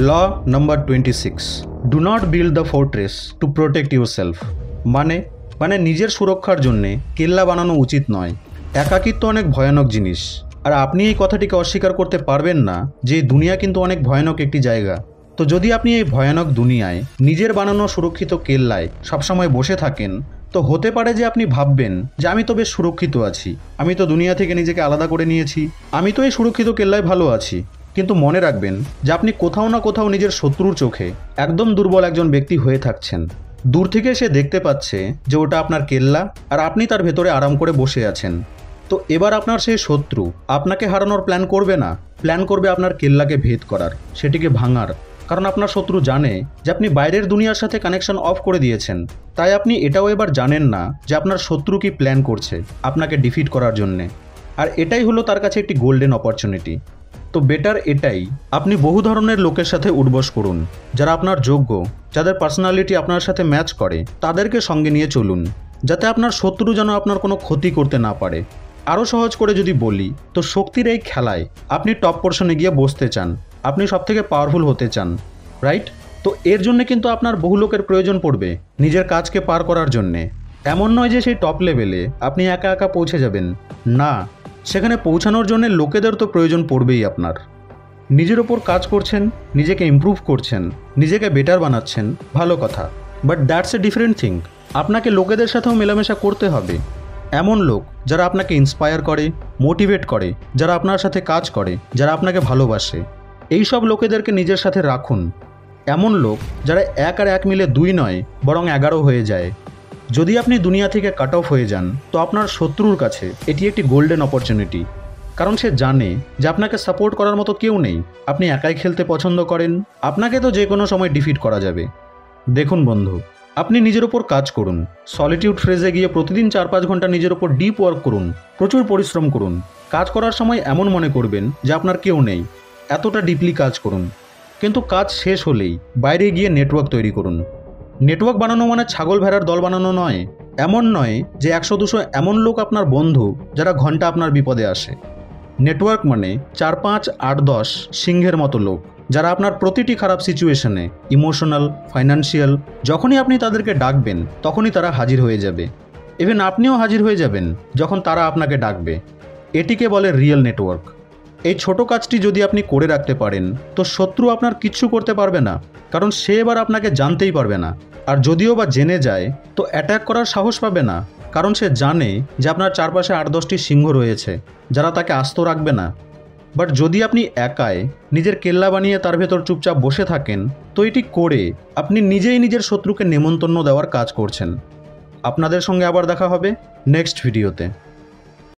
Law number 26, do not build the fortress to protect yourself. মানে নিজের সুরক্ষার জন্যে কেল্লা বানানো উচিত নয়। একাকিত্ব অনেক ভয়ানক জিনিস, আর আপনি এই কথাটিকে অস্বীকার করতে পারবেন না যে এই দুনিয়া কিন্তু অনেক ভয়ানক একটি জায়গা। তো যদি আপনি এই ভয়ানক দুনিয়ায় নিজের বানানো সুরক্ষিত কেল্লায় সবসময় বসে থাকেন, তো হতে পারে যে আপনি ভাববেন যে আমি তো বেশ সুরক্ষিত আছি, আমি তো দুনিয়া থেকে নিজেকে আলাদা করে নিয়েছি, আমি তো এই সুরক্ষিত কেল্লায় ভালো আছি। কিন্তু মনে রাখবেন যে আপনি কোথাও না কোথাও নিজের শত্রুর চোখে একদম দুর্বল একজন ব্যক্তি হয়ে থাকছেন। দূর থেকে সে দেখতে পাচ্ছে যে ওটা আপনার কেল্লা, আর আপনি তার ভেতরে আরাম করে বসে আছেন। তো এবার আপনার সেই শত্রু আপনাকে হারানোর প্ল্যান করবে না, প্ল্যান করবে আপনার কেল্লাকে ভেদ করার, সেটিকে ভাঙার। কারণ আপনার শত্রু জানে যে আপনি বাইরের দুনিয়ার সাথে কানেকশন অফ করে দিয়েছেন। তাই আপনি এটাও এবার জানেন না যে আপনার শত্রু কি প্ল্যান করছে আপনাকে ডিফিট করার জন্যে। আর এটাই হলো তার কাছে একটি গোল্ডেন অপরচুনিটি। তো বেটার এটাই, আপনি বহু ধরনের লোকের সাথে উঠবস করুন, যারা আপনার যোগ্য, যাদের পার্সোনালিটি আপনার সাথে ম্যাচ করে, তাদেরকে সঙ্গে নিয়ে চলুন, যাতে আপনার শত্রু যেন আপনার কোনো ক্ষতি করতে না পারে। আরও সহজ করে যদি বলি, তো শক্তির এই খেলায় আপনি টপ পোর্শনে গিয়ে বসতে চান, আপনি সবথেকে পাওয়ারফুল হতে চান, রাইট? তো এর জন্য কিন্তু আপনার বহু লোকের প্রয়োজন পড়বে নিজের কাজকে পার করার জন্যে। এমন নয় যে সেই টপ লেভেলে আপনি একা একা পৌঁছে যাবেন, না, সেখানে পৌঁছানোর জন্য লোকেদের তো প্রয়োজন পড়বেই আপনার। নিজের ওপর কাজ করছেন, নিজেকে ইমপ্রুভ করছেন, নিজেকে বেটার বানাচ্ছেন, ভালো কথা, but that's a different thing. আপনাকে লোকেদের সাথেও মেলামেশা করতে হবে। এমন লোক যারা আপনাকে ইন্সপায়ার করে, মোটিভেট করে, যারা আপনার সাথে কাজ করে, যারা আপনাকে ভালোবাসে, এই সব লোকেদেরকে নিজের সাথে রাখুন। এমন লোক যারা 1 আর 1 মিলে 2 নয়, বরং 11 হয়ে যায়। যদি আপনি দুনিয়া থেকে কাট অফ হয়ে যান, তো আপনার শত্রুর কাছে এটি একটি গোল্ডেন অপরচুনিটি। কারণ সে জানে যে আপনাকে সাপোর্ট করার মতো কেউ নেই, আপনি একাই খেলতে পছন্দ করেন, আপনাকে তো যে কোনো সময় ডিফিট করা যাবে। দেখুন বন্ধু, আপনি নিজের ওপর কাজ করুন, সলিটিউড ফ্রেজে গিয়ে প্রতিদিন 4-5 ঘন্টা নিজের ওপর ডিপ ওয়ার্ক করুন, প্রচুর পরিশ্রম করুন। কাজ করার সময় এমন মনে করবেন যে আপনার কেউ নেই, এতটা ডিপলি কাজ করুন। কিন্তু কাজ শেষ হলেই বাইরে গিয়ে নেটওয়ার্ক তৈরি করুন। নেটওয়ার্ক বানানো মানে ছাগল ভেড়ার দল বানানো নয়। এমন নয় যে 100-200 এমন লোক আপনার বন্ধু যারা ঘন্টা আপনার বিপদে আসে। নেটওয়ার্ক মানে 4-5, 8-10 সিংহের মতো লোক, যারা আপনার প্রতিটি খারাপ সিচুয়েশনে, ইমোশনাল, ফাইন্যান্সিয়াল, যখনই আপনি তাদেরকে ডাকবেন তখনই তারা হাজির হয়ে যাবে। ইভেন আপনিও হাজির হয়ে যাবেন যখন তারা আপনাকে ডাকবে। এটিকে বলে রিয়েল নেটওয়ার্ক। এই ছোট কাজটি যদি আপনি করে রাখতে পারেন, তো শত্রু আপনার কিচ্ছু করতে পারবে না, কারণ সে এবার আপনাকে জানতেই পারবে না। আর যদিও বা জেনে যায়, তো অ্যাট্যাক করার সাহস পাবে না, কারণ সে জানে যে আপনার চারপাশে 8-10টি সিংহ রয়েছে যারা তাকে আস্ত রাখবে না। বাট যদি আপনি একাই নিজের কেল্লা বানিয়ে তার ভেতর চুপচাপ বসে থাকেন, তো এটি করে আপনি নিজেই নিজের শত্রুকে নেমন্তন্ন দেওয়ার কাজ করছেন। আপনাদের সঙ্গে আবার দেখা হবে নেক্সট ভিডিওতে।